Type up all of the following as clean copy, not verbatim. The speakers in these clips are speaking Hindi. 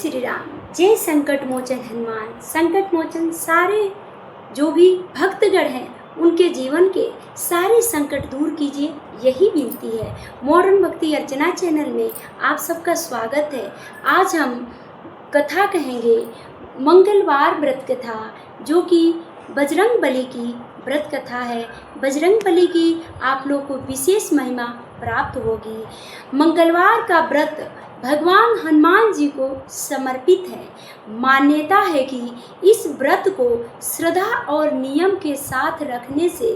श्री राम। जय संकट मोचन हनुमान। संकट मोचन सारे जो भी भक्तगण हैं उनके जीवन के सारे संकट दूर कीजिए, यही विनती है। मॉडर्न भक्ति अर्चना चैनल में आप सबका स्वागत है। आज हम कथा कहेंगे, मंगलवार व्रत कथा, जो कि बजरंग बली की व्रत कथा है। बजरंग बली की आप लोग को विशेष महिमा प्राप्त होगी। मंगलवार का व्रत भगवान हनुमान जी को समर्पित है। मान्यता है कि इस व्रत को श्रद्धा और नियम के साथ रखने से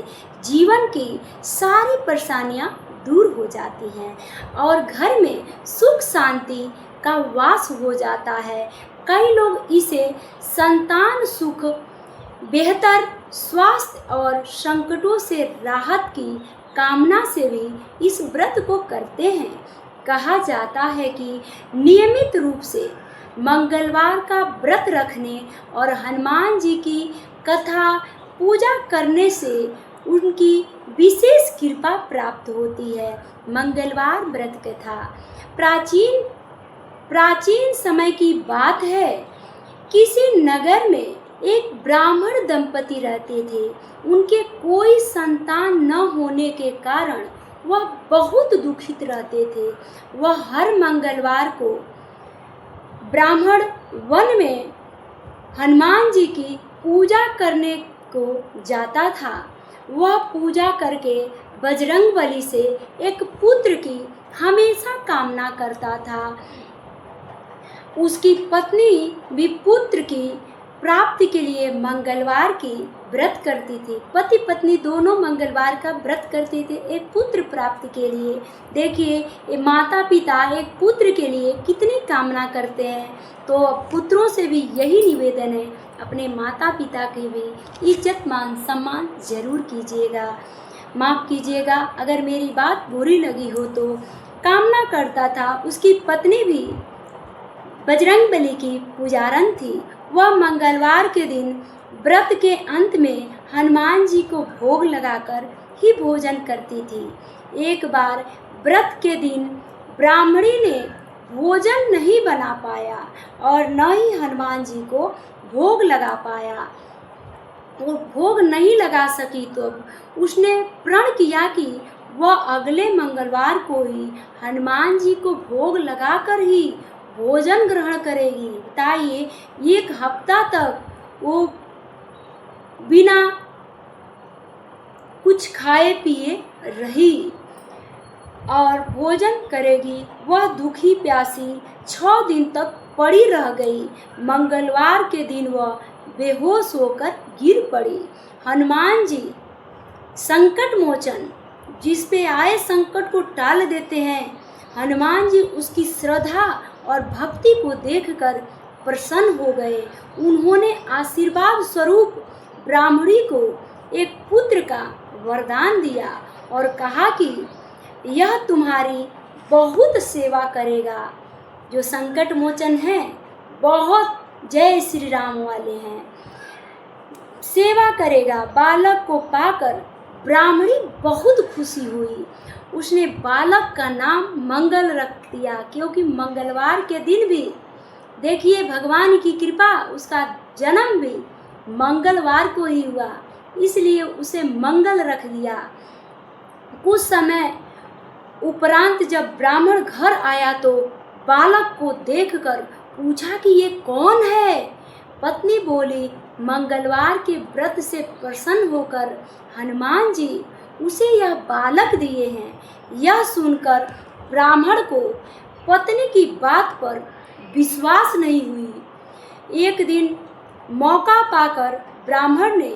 जीवन की सारी परेशानियां दूर हो जाती हैं और घर में सुख शांति का वास हो जाता है। कई लोग इसे संतान सुख, बेहतर स्वास्थ्य और संकटों से राहत की कामना से भी इस व्रत को करते हैं। कहा जाता है कि नियमित रूप से मंगलवार का व्रत रखने और हनुमान जी की कथा पूजा करने से उनकी विशेष कृपा प्राप्त होती है। मंगलवार व्रत कथा प्राचीन समय की बात है। किसी नगर में एक ब्राह्मण दंपति रहते थे। उनके कोई संतान न होने के कारण वह बहुत दुखित रहते थे। वह हर मंगलवार को ब्राह्मण वन में हनुमान जी की पूजा करने को जाता था। वह पूजा करके बजरंग बली से एक पुत्र की हमेशा कामना करता था। उसकी पत्नी भी पुत्र की प्राप्ति के लिए मंगलवार की व्रत करती थी। पति पत्नी दोनों मंगलवार का व्रत करते थे एक पुत्र प्राप्ति के लिए। देखिए, ये माता पिता एक पुत्र के लिए कितनी कामना करते हैं। तो पुत्रों से भी यही निवेदन है, अपने माता पिता की भी इज्जत मान सम्मान जरूर कीजिएगा। माफ़ कीजिएगा अगर मेरी बात बुरी लगी हो तो। कामना करता था, उसकी पत्नी भी बजरंग बली की पुजारन थी। वह मंगलवार के दिन व्रत के अंत में हनुमान जी को भोग लगाकर ही भोजन करती थी। एक बार व्रत के दिन ब्राह्मणी ने भोजन नहीं बना पाया और न ही हनुमान जी को भोग लगा पाया। वो भोग नहीं लगा सकी तो उसने प्रण किया कि वह अगले मंगलवार को ही हनुमान जी को भोग लगाकर ही भोजन ग्रहण करेगी। बताइए, एक हफ्ता तक वो बिना कुछ खाए पिए रही और भोजन करेगी। वह दुखी प्यासी 6 दिन तक पड़ी रह गई। मंगलवार के दिन वह बेहोश होकर गिर पड़ी। हनुमान जी संकट मोचन, जिस पे आए संकट को टाल देते हैं। हनुमान जी उसकी श्रद्धा और भक्ति को देखकर प्रसन्न हो गए। उन्होंने आशीर्वाद स्वरूप ब्राह्मणी को एक पुत्र का वरदान दिया और कहा कि यह तुम्हारी बहुत सेवा करेगा। जो संकट मोचन है, बहुत जय श्री राम वाले हैं, सेवा करेगा। बालक को पाकर ब्राह्मणी बहुत खुशी हुई। उसने बालक का नाम मंगल रख दिया, क्योंकि मंगलवार के दिन भी देखिए भगवान की कृपा, उसका जन्म भी मंगलवार को ही हुआ, इसलिए उसे मंगल रख दिया। कुछ समय उपरांत जब ब्राह्मण घर आया तो बालक को देखकर पूछा कि ये कौन है। पत्नी बोली, मंगलवार के व्रत से प्रसन्न होकर हनुमान जी उसे यह बालक दिए हैं। यह सुनकर ब्राह्मण को पत्नी की बात पर विश्वास नहीं हुई। एक दिन मौका पाकर ब्राह्मण ने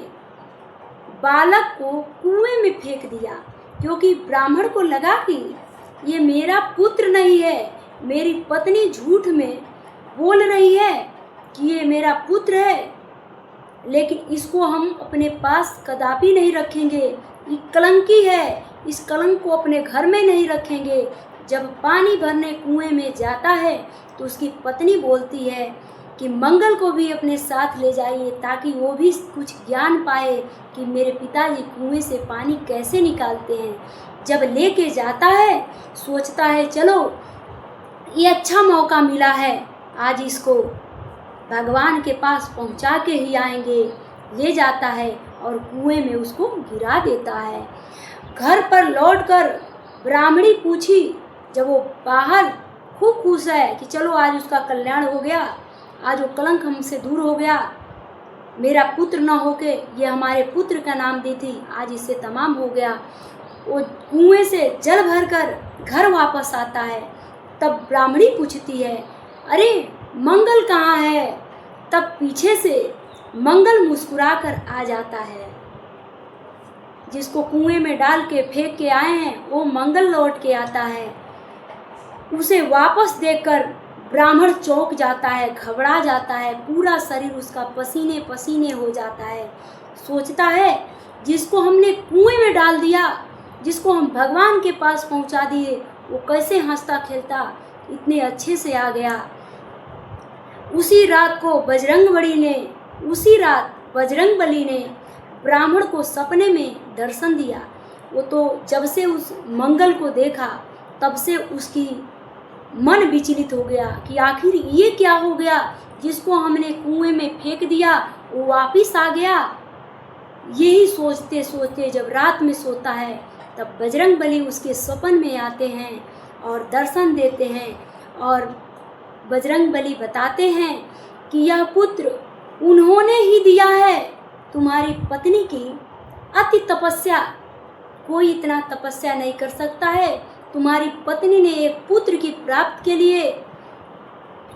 बालक को कुएं में फेंक दिया, क्योंकि ब्राह्मण को लगा कि ये मेरा पुत्र नहीं है। मेरी पत्नी झूठ में बोल रही है कि ये मेरा पुत्र है, लेकिन इसको हम अपने पास कदापि नहीं रखेंगे। ये कलंकी है, इस कलंक को अपने घर में नहीं रखेंगे। जब पानी भरने कुएं में जाता है तो उसकी पत्नी बोलती है कि मंगल को भी अपने साथ ले जाइए, ताकि वो भी कुछ ज्ञान पाए कि मेरे पिताजी कुएं से पानी कैसे निकालते हैं। जब लेके जाता है, सोचता है चलो ये अच्छा मौका मिला है आज इसको भगवान के पास पहुंचा के ही आएंगे। ले जाता है और कुएं में उसको गिरा देता है। घर पर लौटकर ब्राह्मणी पूछी, जब वो बाहर खूब खुश है कि चलो आज उसका कल्याण हो गया, आज वो कलंक हमसे दूर हो गया, मेरा पुत्र न होके ये हमारे पुत्र का नाम दी थी, आज इससे तमाम हो गया। वो कुएं से जल भरकर घर वापस आता है। तब ब्राह्मणी पूछती है, अरे मंगल कहाँ है? तब पीछे से मंगल मुस्कुराकर आ जाता है। जिसको कुएं में डाल के फेंक के आए हैं वो मंगल लौट के आता है। उसे वापस देखकर ब्राह्मण चौंक जाता है, घबरा जाता है, पूरा शरीर उसका पसीने पसीने हो जाता है। सोचता है जिसको हमने कुएं में डाल दिया, जिसको हम भगवान के पास पहुंचा दिए, वो कैसे हंसता खेलता इतने अच्छे से आ गया। उसी रात बजरंगबली ने ब्राह्मण को सपने में दर्शन दिया। वो तो जब से उस मंगल को देखा तब से उसकी मन विचलित हो गया कि आखिर ये क्या हो गया, जिसको हमने कुएं में फेंक दिया वो वापिस आ गया। यही सोचते सोचते जब रात में सोता है तब बजरंगबली उसके सपन में आते हैं और दर्शन देते हैं। और बजरंगबली बताते हैं कि यह पुत्र उन्होंने ही दिया है, तुम्हारी पत्नी की अति तपस्या, कोई इतना तपस्या नहीं कर सकता है। तुम्हारी पत्नी ने एक पुत्र की प्राप्ति के लिए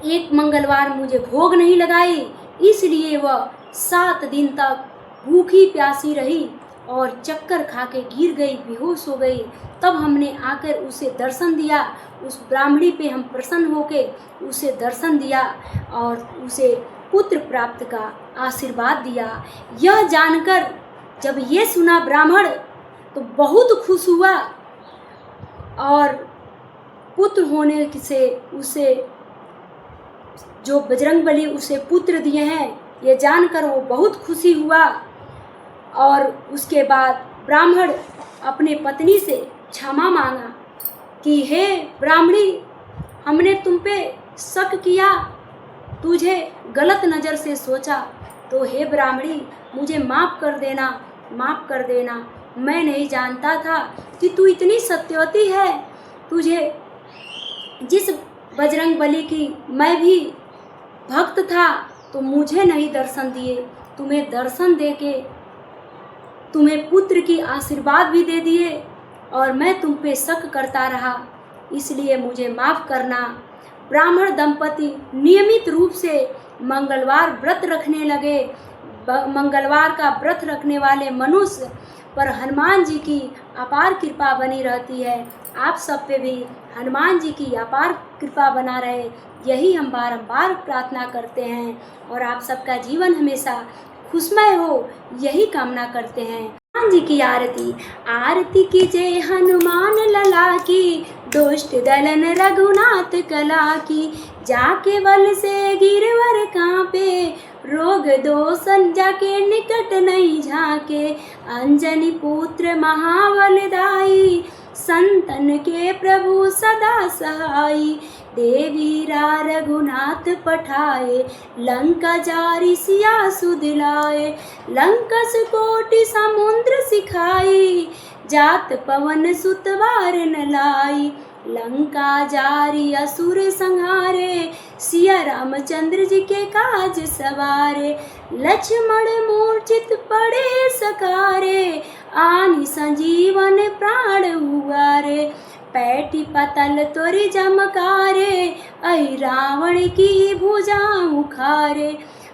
एक मंगलवार मुझे भोग नहीं लगाई, इसलिए वह 7 दिन तक भूखी प्यासी रही और चक्कर खा के गिर गई, बेहोश हो गई। तब हमने आकर उसे दर्शन दिया, उस ब्राह्मणी पे हम प्रसन्न होके उसे दर्शन दिया और उसे पुत्र प्राप्त का आशीर्वाद दिया। यह जानकर जब ये सुना ब्राह्मण तो बहुत खुश हुआ और पुत्र होने से उसे जो बजरंगबली उसे पुत्र दिए हैं ये जानकर वो बहुत खुशी हुआ। और उसके बाद ब्राह्मण अपने पत्नी से क्षमा मांगा कि हे ब्राह्मणी, हमने तुम पे शक किया, तुझे गलत नज़र से सोचा, तो हे ब्राह्मणी मुझे माफ़ कर देना, माफ़ कर देना। मैं नहीं जानता था कि तू इतनी सत्यवती है। तुझे जिस बजरंगबली की मैं भी भक्त था तो मुझे नहीं दर्शन दिए, तुम्हें दर्शन देके तुम्हें पुत्र की आशीर्वाद भी दे दिए और मैं तुम पे शक करता रहा, इसलिए मुझे माफ़ करना। ब्राह्मण दंपति नियमित रूप से मंगलवार व्रत रखने लगे। मंगलवार का व्रत रखने वाले मनुष्य पर हनुमान जी की अपार कृपा बनी रहती है। आप सब पे भी हनुमान जी की अपार कृपा बना रहे, यही हम बारंबार प्रार्थना करते हैं और आप सबका जीवन हमेशा खुशमय हो, यही कामना करते हैं। हनुमान जी की आरती। आरती कीजिए हनुमान लला की, दुष्ट दलन रघुनाथ कला की। जाके बल से गिरवर कांपे, रोग दोषन जाके निकट नहीं झाके। अंजनी पुत्र महाबलदाई, संतन के प्रभु सदा सहाई। देवीरा रघुनाथ पठाए, लंका जारी सिया सुदिलाए। लंकस कोटि समुद्र सिखाई, जात पवन सुत वार न लाई। लंका जारी असुर संहारे, सिया रामचंद्र जी के काज सवारे। लक्ष्मण मूर्छित पड़े सकारे, आनि संजीवन प्राण हुआरे। पैठी पतल तोरि जमकारे, अहि रावण की भुजा उखारे।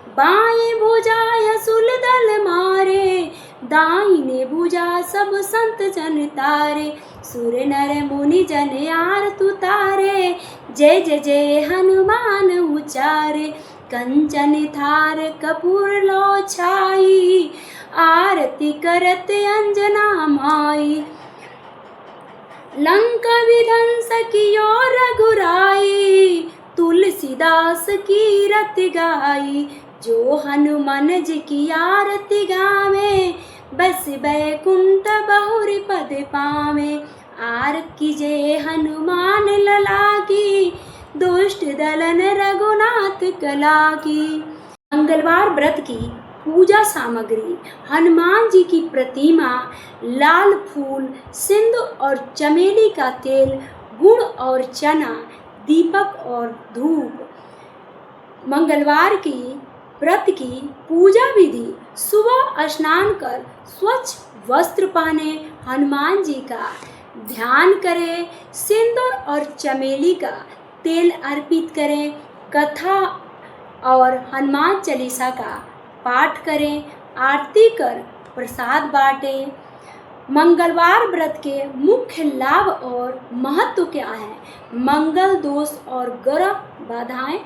बाएं भुजा असुर दल मारे, दाहिने भुजा सब संत जन तारे। सुर नर मुनि जन आरती उतारे, जय जय जय हनुमान उचारे। कंचन थार कपूर लो छाई, आरती करत अंजना माई। लंका विध्वंस कियो रघुराई, तुलसीदास की रत गाई। जो हनुमान जी की आरती गावे, बस बैकुंठ बहुरी पद पावे। आरती कीजिए हनुमान लला की, दुष्ट दलन रघुनाथ कला की। मंगलवार व्रत की पूजा सामग्री: हनुमान जी की प्रतिमा, लाल फूल, सिंदूर और चमेली का तेल, गुड़ और चना, दीपक और धूप। मंगलवार की व्रत की पूजा विधि: सुबह स्नान कर स्वच्छ वस्त्र पहने, हनुमान जी का ध्यान करें, सिंदूर और चमेली का तेल अर्पित करें, कथा और हनुमान चालीसा का पाठ करें, आरती कर प्रसाद बांटें। मंगलवार व्रत के मुख्य लाभ और महत्व क्या है? मंगल दोष और ग्रह बाधाएं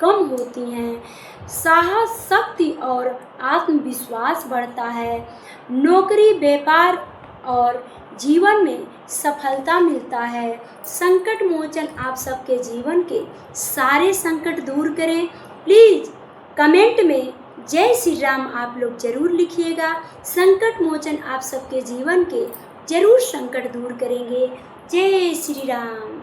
कम होती हैं, साहस, शक्ति और आत्मविश्वास बढ़ता है, नौकरी, व्यापार और जीवन में सफलता मिलता है, संकट मोचन आप सबके जीवन के सारे संकट दूर करें। प्लीज़ कमेंट में जय श्री राम आप लोग जरूर लिखिएगा। संकट मोचन आप सबके जीवन के जरूर संकट दूर करेंगे। जय श्री राम।